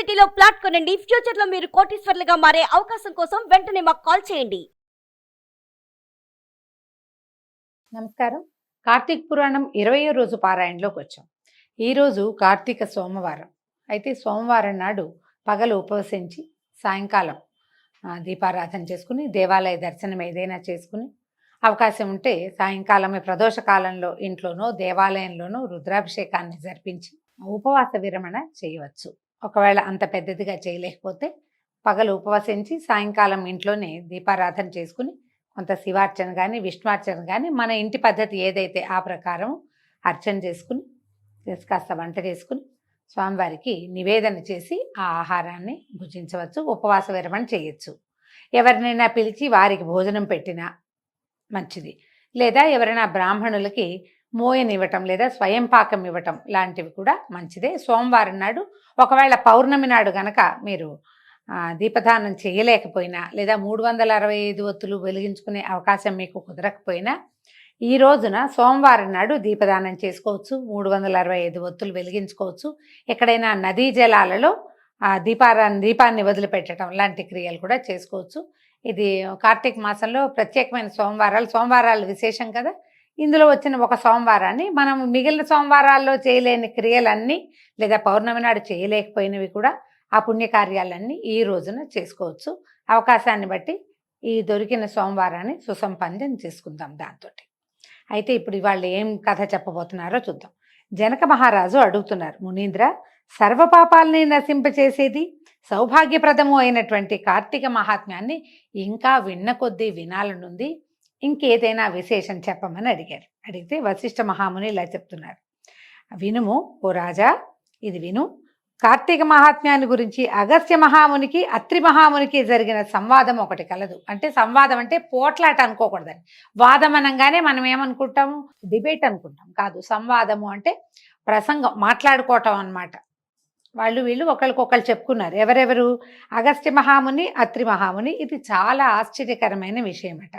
సిటీలో ప్లాట్ కొనండి. ఫ్యూచర్ లో మీరు కోటీశ్వర్లుగా మారే అవకాశం కోసం వెంటనే మాకు కాల్ చేయండి. నమస్కారం. కార్తీక పురాణం 20వ రోజు పారాయణలోకి వచ్చాం. ఈరోజు కార్తీక సోమవారం. అయితే సోమవారం నాడు పగలు ఉపవసించి సాయంకాలం దీపారాధన చేసుకుని దేవాలయ దర్శనం ఏదైనా చేసుకుని అవకాశం ఉంటే సాయంకాలమే ప్రదోష కాలంలో ఇంట్లోనో దేవాలయంలోనో రుద్రాభిషేకాన్ని జరిపించి ఉపవాస విరమణ చేయవచ్చు. ఒకవేళ అంత పెద్దదిగా చేయలేకపోతే పగలు ఉపవసించి సాయంకాలం ఇంట్లోనే దీపారాధన చేసుకుని కొంత శివార్చన కానీ విష్ణువార్చన కానీ మన ఇంటి పద్ధతి ఏదైతే ఆ ప్రకారం అర్చన చేసుకుని కాస్త వంట చేసుకుని స్వామివారికి నివేదన చేసి ఆ ఆహారాన్ని భుజించవచ్చు. ఉపవాస విరమణ చేయొచ్చు. ఎవరినైనా పిలిచి వారికి భోజనం పెట్టినా మంచిది. లేదా ఎవరైనా బ్రాహ్మణులకి మోయనివ్వటం లేదా స్వయం పాకం ఇవ్వటం లాంటివి కూడా మంచిదే. సోమవారం నాడు ఒకవేళ పౌర్ణమి నాడు గనక మీరు దీపదానం చేయలేకపోయినా లేదా 365 ఒత్తులు వెలిగించుకునే అవకాశం మీకు కుదరకపోయినా ఈ రోజున సోమవారం నాడు దీపదానం చేసుకోవచ్చు. 365 ఒత్తులు వెలిగించుకోవచ్చు. ఎక్కడైనా నదీ జలాలలో దీపాన్ని వదిలిపెట్టడం లాంటి క్రియలు కూడా చేసుకోవచ్చు. ఇది కార్తీక మాసంలో ప్రత్యేకమైన సోమవారాలు విశేషం కదా. ఇందులో వచ్చిన ఒక సోమవారాన్ని మనం మిగిలిన సోమవారాల్లో చేయలేని క్రియలన్నీ లేదా పౌర్ణమి నాడు చేయలేకపోయినవి కూడా ఆ పుణ్యకార్యాలన్నీ ఈ రోజున చేసుకోవచ్చు. అవకాశాన్ని బట్టి ఈ దొరికిన సోమవారాన్ని సుసంపన్నం చేసుకుందాం దాంతో. అయితే ఇప్పుడు ఇవాళ ఏం కథ చెప్పబోతున్నారో చూద్దాం. జనక మహారాజు అడుగుతున్నారు, మునీంద్ర, సర్వపాపాలని నశింపచేసేది సౌభాగ్యప్రదము అయినటువంటి కార్తీక మహాత్మ్యాన్ని ఇంకా విన్న కొద్దీ వినాలనుంది, ఇంకేదైనా విశేషం చెప్పమని అడిగారు. అడిగితే వశిష్ఠ మహాముని ఇలా చెప్తున్నారు, వినుము ఓ రాజా, ఇది విను. కార్తీక మహాత్మ్యాన్ని గురించి అగస్త్య మహామునికి అత్రి మహామునికి జరిగిన సంవాదం ఒకటి కలదు. అంటే సంవాదం అంటే పోట్లాట అనుకోకూడదని. వాదం అనగానే మనం ఏమనుకుంటాము, డిబేట్ అనుకుంటాం. కాదు, సంవాదము అంటే ప్రసంగం, మాట్లాడుకోవటం అన్నమాట. వీళ్ళు ఒకరికొకరు చెప్పుకున్నారు. ఎవరెవరు? అగస్త్య మహాముని, అత్రి మహాముని. ఇది చాలా ఆశ్చర్యకరమైన విషయం అట.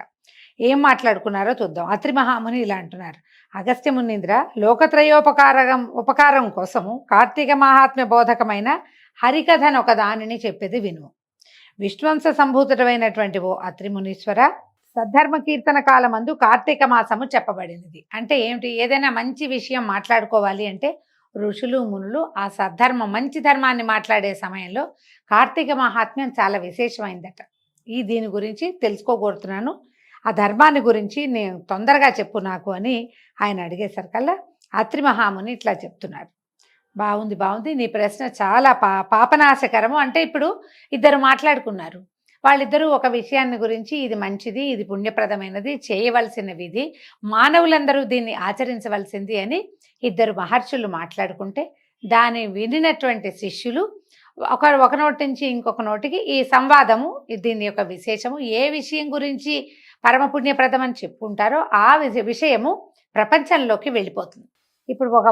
ఏం మాట్లాడుకున్నారో చూద్దాం. అత్రి మహాముని ఇలా అంటున్నారు, అగస్త్య మునీంద్ర, ఉపకారం కోసము కార్తీక మహాత్మ్య బోధకమైన హరికథను ఒక దానిని చెప్పేది విను. విష్ణువంశ సంభూతుడమైనటువంటి ఓ అత్రి మునీశ్వర, సద్ధర్మ కీర్తన కాలమందు కార్తీక మాసము చెప్పబడినది. అంటే ఏమిటి? ఏదైనా మంచి విషయం మాట్లాడుకోవాలి అంటే ఋషులు మునులు ఆ మంచి ధర్మాన్ని మాట్లాడే సమయంలో కార్తీక మహాత్మ్యం చాలా విశేషమైందట. దీని గురించి తెలుసుకోగోరుతున్నాను, ఆ ధర్మాన్ని గురించి నేను తొందరగా చెప్పు నాకు అని ఆయన అడిగేసరికల్లా అత్రి మహాముని ఇట్లా చెప్తున్నారు. బాగుంది, నీ ప్రశ్న చాలా పాపనాశకరము. అంటే ఇప్పుడు ఇద్దరు మాట్లాడుకున్నారు. వాళ్ళిద్దరూ ఒక విషయాన్ని గురించి ఇది మంచిది, ఇది పుణ్యప్రదమైనది, చేయవలసిన విధి, మానవులందరూ దీన్ని ఆచరించవలసింది అని ఇద్దరు మహర్షులు మాట్లాడుకుంటే దాన్ని వినినటువంటి శిష్యులు ఒక నోటి నుంచి ఇంకొక నోటికి ఈ సంవాదము, దీని యొక్క విశేషము, ఏ విషయం గురించి పరమపుణ్యప్రదం అని చెప్పుకుంటారో ఆ విషయము ప్రపంచంలోకి వెళ్ళిపోతుంది. ఇప్పుడు ఒక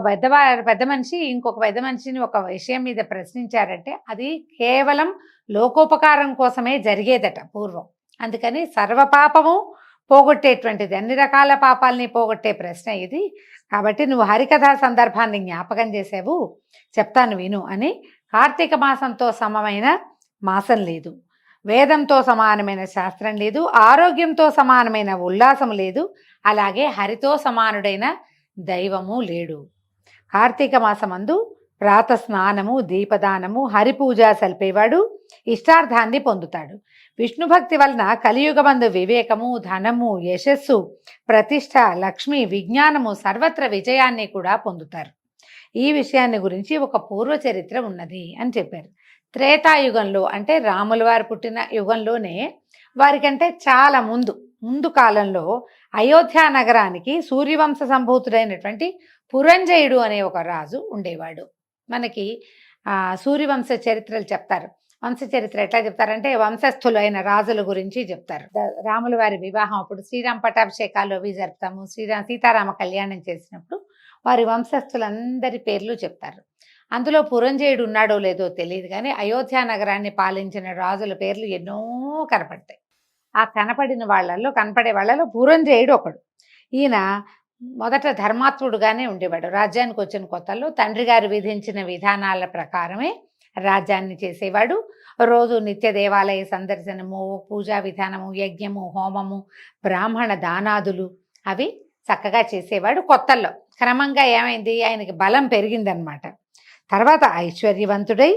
పెద్ద మనిషి ఇంకొక పెద్ద మనిషిని ఒక విషయం మీద ప్రశ్నించారంటే అది కేవలం లోకోపకారం కోసమే జరిగేదట పూర్వం. అందుకని సర్వపాపము పోగొట్టేటువంటిది, అన్ని రకాల పాపాలని పోగొట్టే ప్రశ్న ఇది. కాబట్టి నువ్వు హరికథా సందర్భాన్ని జ్ఞాపకం చేసావు, చెప్తాను విను అని. కార్తీక మాసంతో సమమైన మాసం లేదు, వేదంతో సమానమైన శాస్త్రం లేదు, ఆరోగ్యంతో సమానమైన ఉల్లాసం లేదు, అలాగే హరితో సమానుడైన దైవము లేడు. కార్తీక మాసమందు ప్రాత స్నానము, దీపదానము, హరిపూజ సల్పేవాడు ఇష్టార్థాన్ని పొందుతాడు. విష్ణుభక్తి వలన కలియుగమందు వివేకము, ధనము, యశస్సు, ప్రతిష్ట, లక్ష్మి, విజ్ఞానము, సర్వత్ర విజయాన్ని కూడా పొందుతారు. ఈ విషయాన్ని గురించి ఒక పూర్వ చరిత్ర ఉన్నది అని చెప్పారు. త్రేతాయుగంలో అంటే రాముల వారు పుట్టిన యుగంలోనే వారికంటే చాలా ముందు కాలంలో అయోధ్య నగరానికి సూర్యవంశ సంభూతుడైనటువంటి పురంజయుడు అనే ఒక రాజు ఉండేవాడు. మనకి సూర్యవంశ చరిత్రలు చెప్తారు. వంశ చరిత్ర ఎట్లా చెప్తారంటే వంశస్థులు అయిన రాజుల గురించి చెప్తారు. రాముల వారి వివాహం అప్పుడు శ్రీరామ పట్టాభిషేకాలు అవి జరుపుతాము. సీతారామ కళ్యాణం చేసినప్పుడు వారి వంశస్థులందరి పేర్లు చెప్తారు. అందులో పురంజయుడు ఉన్నాడో లేదో తెలియదు, కానీ అయోధ్య నగరాన్ని పాలించిన రాజుల పేర్లు ఎన్నో కనపడతాయి. ఆ కనపడే వాళ్ళలో పురంజయుడు ఒకడు. ఈయన మొదట ధర్మాత్ముడుగానే ఉండేవాడు. రాజ్యానికి వచ్చిన కొత్తల్లో తండ్రి గారు విధించిన విధానాల ప్రకారమే రాజ్యాన్ని చేసేవాడు. రోజు నిత్య దేవాలయ సందర్శనము, పూజా విధానము, యజ్ఞము, హోమము, బ్రాహ్మణ దానాదులు అవి చక్కగా చేసేవాడు. కొత్తల్లో క్రమంగా ఏమైంది, ఆయనకి బలం పెరిగిందనమాట. తర్వాత ఐశ్వర్యవంతుడై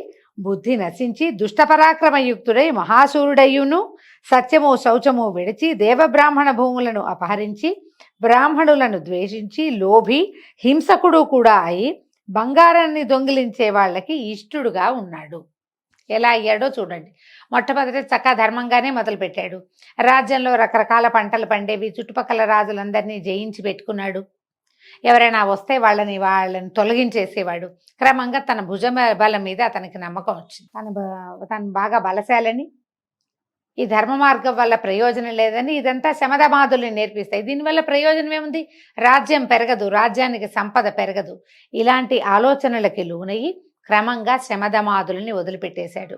బుద్ధి నశించి దుష్టపరాక్రమయుక్తుడై మహాశూరుడయ్యును సత్యము శౌచము విడిచి దేవబ్రాహ్మణ భూములను అపహరించి బ్రాహ్మణులను ద్వేషించి లోభి హింసకుడు కూడా అయి బంగారాన్ని దొంగిలించే వాళ్ళకి ఇష్టుడుగా ఉన్నాడు. ఎలా అయ్యాడో చూడండి. మొట్టమొదటి చక్కగా ధర్మంగానే మొదలుపెట్టాడు. రాజ్యంలో రకరకాల పంటలు పండేవి, చుట్టుపక్కల రాజులందరినీ జయించి పెట్టుకున్నాడు. ఎవరైనా వస్తే వాళ్ళని తొలగించేసేవాడు. క్రమంగా తన భుజ బలం మీద అతనికి నమ్మకం వచ్చింది. తను బాగా బలశాలని, ఈ ధర్మ మార్గం వల్ల ప్రయోజనం లేదని ఇదంతా శమధమాదులు నేర్పిస్తాయి. దీనివల్ల ప్రయోజనం ఏముంది, రాజ్యం పెరగదు, రాజ్యానికి సంపద పెరగదు. ఇలాంటి ఆలోచనలకి లోనయ్యి క్రమంగా శమధమాదులని వదిలిపెట్టేశాడు.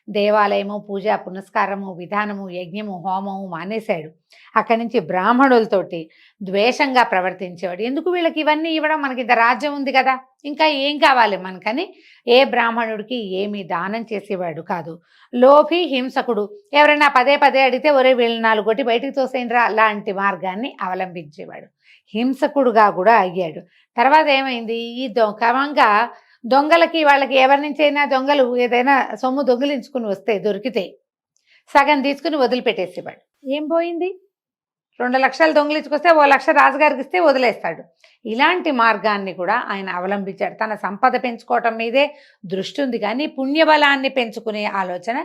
దేవాలయము, పూజ పునస్కారము, విధానము, యజ్ఞము, హోమము మానేశాడు. అక్కడి నుంచి బ్రాహ్మణులతోటి ద్వేషంగా ప్రవర్తించేవాడు. ఎందుకు వీళ్ళకి ఇవన్నీ ఇవ్వడం, మనకి ఇంత రాజ్యం ఉంది కదా, ఇంకా ఏం కావాలి మనకని ఏ బ్రాహ్మణుడికి ఏమీ దానం చేసేవాడు కాదు. లోభి హింసకుడు, ఎవరైనా పదే పదే అడిగితే ఒరే వీళ్ళు 4 కొట్టి బయటికి తోసేయండిరా లాంటి మార్గాన్ని అవలంబించేవాడు. హింసకుడుగా కూడా అయ్యాడు. తర్వాత ఏమైంది, ఈ క్రమంగా దొంగలకి వాళ్ళకి ఎవరి నుంచైనా దొంగలు ఏదైనా సొమ్ము దొంగిలించుకుని వస్తే దొరికితే సగం తీసుకుని వదిలిపెట్టేసేవాడు. ఏం పోయింది, 2 లక్షలు దొంగిలించుకొస్తే 1 లక్ష రాజుగారికి ఇస్తే వదిలేస్తాడు. ఇలాంటి మార్గాన్ని కూడా ఆయన అవలంబించాడు. తన సంపద పెంచుకోవటం మీదే దృష్టి ఉంది కానీ పుణ్యబలాన్ని పెంచుకునే ఆలోచన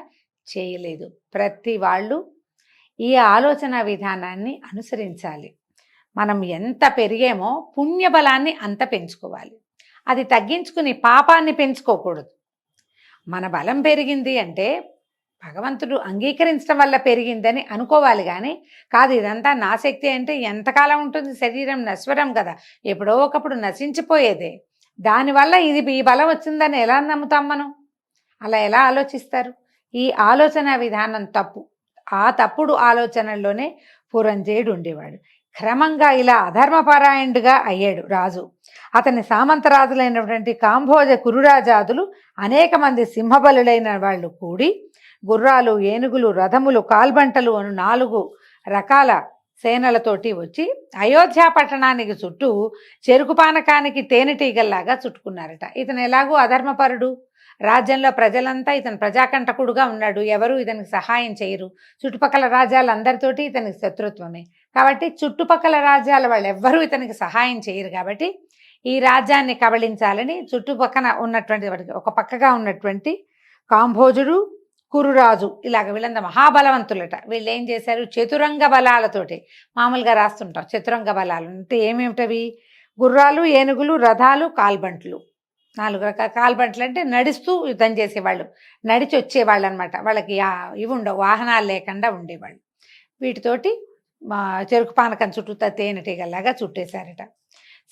చేయలేదు. ప్రతి వాళ్ళు ఈ ఆలోచన విధానాన్ని అనుసరించాలి. మనం ఎంత పెరిగామో పుణ్యబలాన్ని అంత పెంచుకోవాలి. అది తగ్గించుకుని పాపాన్ని పెంచుకోకూడదు. మన బలం పెరిగింది అంటే భగవంతుడు అంగీకరించడం వల్ల పెరిగిందని అనుకోవాలి కానీ కాదు ఇదంతా నా శక్తి అంటే ఎంతకాలం ఉంటుంది, శరీరం నశ్వరం కదా, ఎప్పుడో ఒకప్పుడు నశించిపోయేదే. దానివల్ల ఈ బలం వచ్చిందని ఎలా నమ్ముతాం మనం? అలా ఎలా ఆలోచిస్తారు? ఈ ఆలోచన విధానం తప్పు. ఆ తప్పుడు ఆలోచనల్లోనే పురంజేయుడు ఉండేవాడు. క్రమంగా ఇలా అధర్మపరాయణుడిగా అయ్యాడు రాజు. అతని సామంతరాజులైనటువంటి కాంభోజ కురురాజాదులు అనేక మంది సింహబలులైన వాళ్ళు కూడి గుర్రాలు, ఏనుగులు, రథములు, కాల్బంటలు అను 4 రకాల సేనలతోటి వచ్చి అయోధ్య పట్టణానికి చుట్టూ చెరుకు పానకానికి తేనెటీగల్లాగా చుట్టుకున్నారట. ఇతను ఎలాగూ అధర్మపరుడు, రాజ్యంలో ప్రజలంతా ఇతను ప్రజాకంటకుడుగా ఉన్నాడు, ఎవరు ఇతనికి సహాయం చేయరు. చుట్టుపక్కల రాజ్యాలందరితోటి ఇతనికి శత్రుత్వమే. కాబట్టి చుట్టుపక్కల రాజ్యాల వాళ్ళు ఎవ్వరూ ఇతనికి సహాయం చేయరు. కాబట్టి ఈ రాజ్యాన్ని కబళించాలని చుట్టుపక్కన ఉన్నటువంటి ఒక పక్కగా ఉన్నటువంటి కాంభోజుడు, కురురాజు ఇలాగ వీళ్ళంతా మహాబలవంతులట. వీళ్ళు ఏం చేశారు, చతురంగ బలాలతోటి, మామూలుగా రాస్తుంటాం చతురంగ బలాలు అంటే ఏమేమిటవి, గుర్రాలు, ఏనుగులు, రథాలు, కాల్బంట్లు. 4 రకాల కాల్బంట్లు అంటే నడుస్తూ యుద్ధం చేసేవాళ్ళు, నడిచి వచ్చేవాళ్ళు అనమాట. వాళ్ళకి ఇవి ఉండవు, వాహనాలు లేకుండా ఉండేవాళ్ళు. వీటితోటి చెరుకు పానకం చుట్టూ తేనెటీగల్లాగా చుట్టేశారట.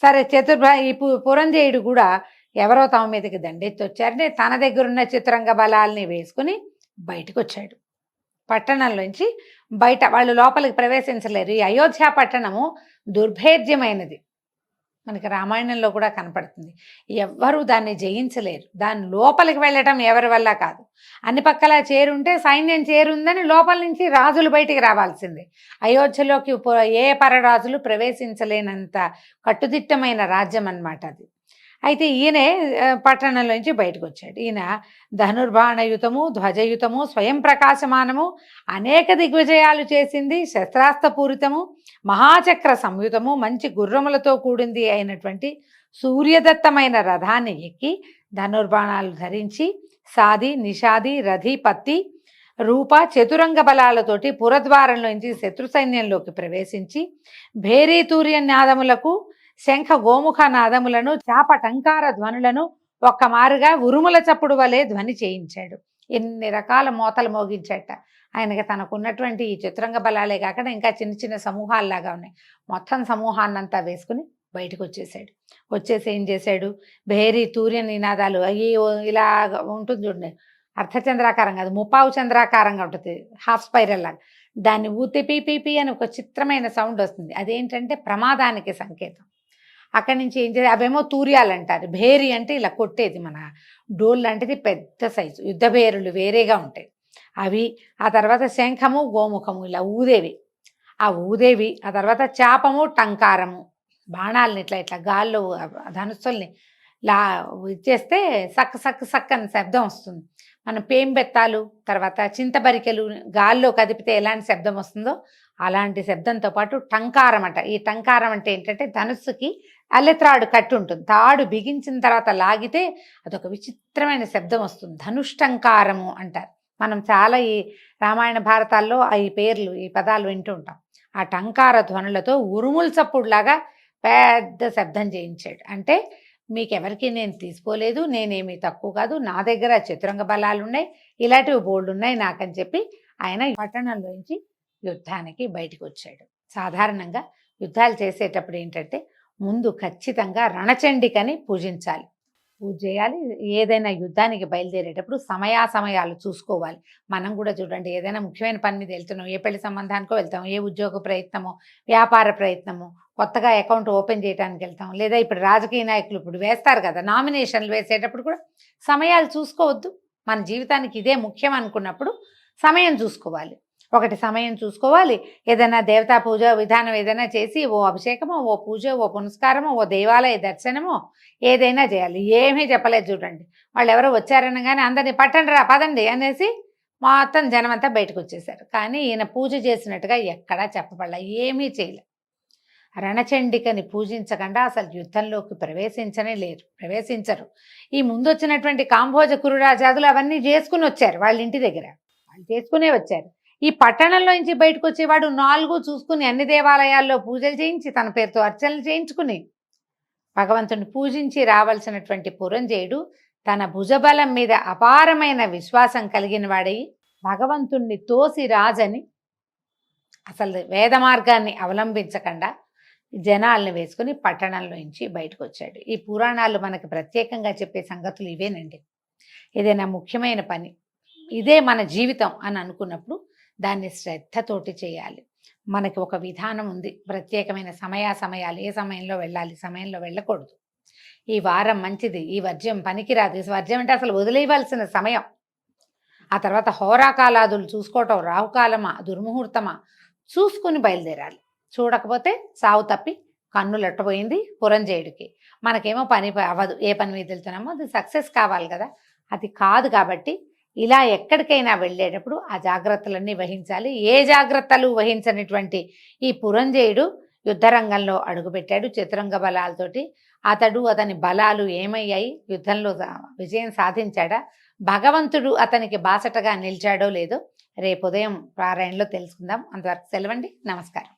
సరే ఈ పురంజేయుడు కూడా ఎవరో తమ మీదకి దండెత్తి వచ్చారంటే తన దగ్గర ఉన్న చిత్రంగ బలాల్ని వేసుకుని బయటకు వచ్చాడు. పట్టణంలోంచి బయట వాళ్ళు లోపలికి ప్రవేశించలేరు. ఈ అయోధ్య పట్టణము దుర్భేద్యమైనది, మనకి రామాయణంలో కూడా కనపడుతుంది. ఎవ్వరూ దాన్ని జయించలేరు. దాని లోపలికి వెళ్ళటం ఎవరి వల్ల కాదు. అన్ని పక్కలా చేరుంటే సైన్యం చేరుందని లోపల నుంచి రాజులు బయటికి రావాల్సిందే. అయోధ్యలోకి ఏ పరరాజులు ప్రవేశించలేనంత కట్టుదిట్టమైన రాజ్యం అన్నమాట అది. అయితే ఈయనే పట్టణంలోంచి బయటకు వచ్చాడు. ఈయన ధనుర్బాణయుతము, ధ్వజయుతము, స్వయం ప్రకాశమానము, అనేక దిగ్విజయాలు చేసింది, శస్త్రాస్త్రపూరితము, మహాచక్ర సంయుతము, మంచి గుర్రములతో కూడింది అయినటువంటి సూర్యదత్తమైన రథాన్ని ఎక్కి ధనుర్బాణాలు ధరించి సాది, నిషాది, రథి, పత్తి రూప చతురంగ బలాలతోటి పురద్వారంలోంచి శత్రు సైన్యంలోకి ప్రవేశించి భేరీతూర్య నాదములకు, శంఖ గోముఖ నాదములను, చాప టంకార ధ్వనులను ఒక్కమారుగా ఉరుముల చప్పుడు వలె ధ్వని చేయించాడు. ఎన్ని రకాల మోతలు మోగించాట. ఆయనకి తనకున్నటువంటి ఈ చతురంగ బలాలే కాకుండా ఇంకా చిన్న చిన్న సమూహాల్లాగా ఉన్నాయి. మొత్తం సమూహాన్నంతా వేసుకుని బయటకు వచ్చేసాడు. వచ్చేసి ఏం చేశాడు, భేరీ తూర్య నినాదాలు అయ్యి ఇలా ఉంటుంది చూడండి, అర్ధచంద్రాకారం కాదు, ముప్పావు చంద్రాకారంగా ఉంటుంది, హాఫ్ స్పైరల్ లాగా. దాన్ని ఊతే పీపీపీ అని ఒక చిత్రమైన సౌండ్ వస్తుంది. అదేంటంటే ప్రమాదానికి సంకేతం. అక్కడి నుంచి ఏం చేయాలి, అవేమో తూర్యాలు అంటారు. భేరి అంటే ఇలా కొట్టేది, మన డోల్ లాంటిది పెద్ద సైజు. యుద్ధ భేరులు వేరేగా ఉంటాయి అవి. ఆ తర్వాత శంఖము గోముఖము ఇలా ఊదేవి, ఆ ఊదేవి. ఆ తర్వాత చాపము టంకారము, బాణాలని ఇట్లా ఇట్లా గాల్లో ధనుస్సుల్ని ఇలా ఇచ్చేస్తే సక్ సక్ సక్ అని శబ్దం వస్తుంది. మనం పేంబెత్తాలు తర్వాత చింతబరికెలు గాల్లో కదిపితే ఎలాంటి శబ్దం వస్తుందో అలాంటి శబ్దంతో పాటు టంకారం అంట. ఈ టంకారం అంటే ఏంటంటే ధనుస్సుకి అల్లెత్రాడు కట్టి ఉంటుంది, తాడు బిగించిన తర్వాత లాగితే అదొక విచిత్రమైన శబ్దం వస్తుంది, ధనుష్టంకారము అంటారు. మనం చాలా ఈ రామాయణ భారతాల్లో ఈ పేర్లు ఈ పదాలు వింటూ ఉంటాం. ఆ టంకార ధ్వనులతో ఉరుముల చప్పుడులాగా పెద్ద శబ్దం చేయించాడు. అంటే మీకెవరికి నేను తీసుకోలేదు, నేనేమీ తక్కువ కాదు, నా దగ్గర చతురంగ బలాలు ఉన్నాయి, ఇలాంటివి బోల్డ్ ఉన్నాయి నాకని చెప్పి ఆయన పట్టణంలోంచి యుద్ధానికి బయటకు వచ్చాడు. సాధారణంగా యుద్ధాలు చేసేటప్పుడు ఏంటంటే ముందు ఖచ్చితంగా రణచండికని పూజించాలి, పూజ చేయాలి. ఏదైనా యుద్ధానికి బయలుదేరేటప్పుడు సమయాలు చూసుకోవాలి. మనం కూడా చూడండి, ఏదైనా ముఖ్యమైన పని మీద వెళ్తున్నాం, ఏ పెళ్లి సంబంధానికో వెళ్తాం, ఏ ఉద్యోగ ప్రయత్నమో వ్యాపార ప్రయత్నమో కొత్తగా అకౌంట్ ఓపెన్ చేయడానికి వెళ్తాం, లేదా ఇప్పుడు రాజకీయ నాయకులు ఇప్పుడు వేస్తారు కదా నామినేషన్లు వేసేటప్పుడు కూడా సమయాలు చూసుకోవద్దు. మన జీవితానికి ఇదే ముఖ్యం అనుకున్నప్పుడు సమయం చూసుకోవాలి. ఒకటి సమయం చూసుకోవాలి. ఏదైనా దేవతా పూజ విధానం ఏదైనా చేసి ఓ అభిషేకమో ఓ పూజ ఓ పునస్కారమో ఓ దేవాలయ దర్శనమో ఏదైనా చేయాలి. ఏమీ చెప్పలేదు చూడండి, వాళ్ళు ఎవరో వచ్చారనగానే అందరినీ పట్టండి రా పదండి అనేసి మొత్తం జనమంతా బయటకు వచ్చేసారు. కానీ ఈయన పూజ చేసినట్టుగా ఎక్కడా చెప్పబడలే, ఏమీ చేయలే. రణచండికని పూజించకుండా అసలు యుద్ధంలోకి ప్రవేశించరు. ఈ ముందు వచ్చినటువంటి కాంభోజ కురురాజాదులు అవన్నీ చేసుకుని వచ్చారు, వాళ్ళ ఇంటి దగ్గర వాళ్ళు చేసుకునే వచ్చారు. ఈ పట్టణంలో నుంచి బయటకు వచ్చేవాడు 4 చూసుకుని అన్ని దేవాలయాల్లో పూజలు చేయించి తన పేరుతో అర్చనలు చేయించుకుని భగవంతుని పూజించి రావాల్సినటువంటి పురంజయుడు తన భుజబలం మీద అపారమైన విశ్వాసం కలిగిన వాడై భగవంతుణ్ణి తోసి రాజని అసలు వేద మార్గాన్ని అవలంబించకుండా జనాల్ని వేసుకుని పట్టణంలో నుంచి బయటకు వచ్చాడు. ఈ పురాణాలు మనకు ప్రత్యేకంగా చెప్పే సంగతులు ఇవేనండి. ఏదైనా ముఖ్యమైన పని ఇదే మన జీవితం అని అనుకున్నప్పుడు దాన్ని శ్రద్ధతోటి చేయాలి. మనకి ఒక విధానం ఉంది, ప్రత్యేకమైన సమయాలు, ఏ సమయంలో వెళ్ళాలి, సమయంలో వెళ్ళకూడదు. ఈ వారం మంచిది, ఈ వర్జ్యం పనికిరాదు. ఈ వర్జ్యం అంటే అసలు వదిలేయవలసిన సమయం. ఆ తర్వాత హోరాకాలాదులు చూసుకోవటం, రాహుకాలమా దుర్ముహూర్తమా చూసుకుని బయలుదేరాలి. చూడకపోతే సావు తప్పి కన్నులట్టబోయింది పురంజయుడికి. మనకేమో పని అవ్వదు, ఏ పని మీద వెళ్తున్నామో అది సక్సెస్ కావాలి కదా, అది కాదు. కాబట్టి ఇలా ఎక్కడికైనా వెళ్ళేటప్పుడు ఆ జాగ్రత్తలన్నీ వహించాలి. ఏ జాగ్రత్తలు వహించనిటువంటి ఈ పురంజయుడు యుద్ధరంగంలో అడుగుపెట్టాడు చతురంగ బలాలతోటి. అతని బలాలు ఏమయ్యాయి, యుద్ధంలో విజయం సాధించాడా, భగవంతుడు అతనికి బాసటగా నిలిచాడో లేదో రేపు ఉదయం పారాయణలో తెలుసుకుందాం. అంతవరకు సెలవండి, నమస్కారం.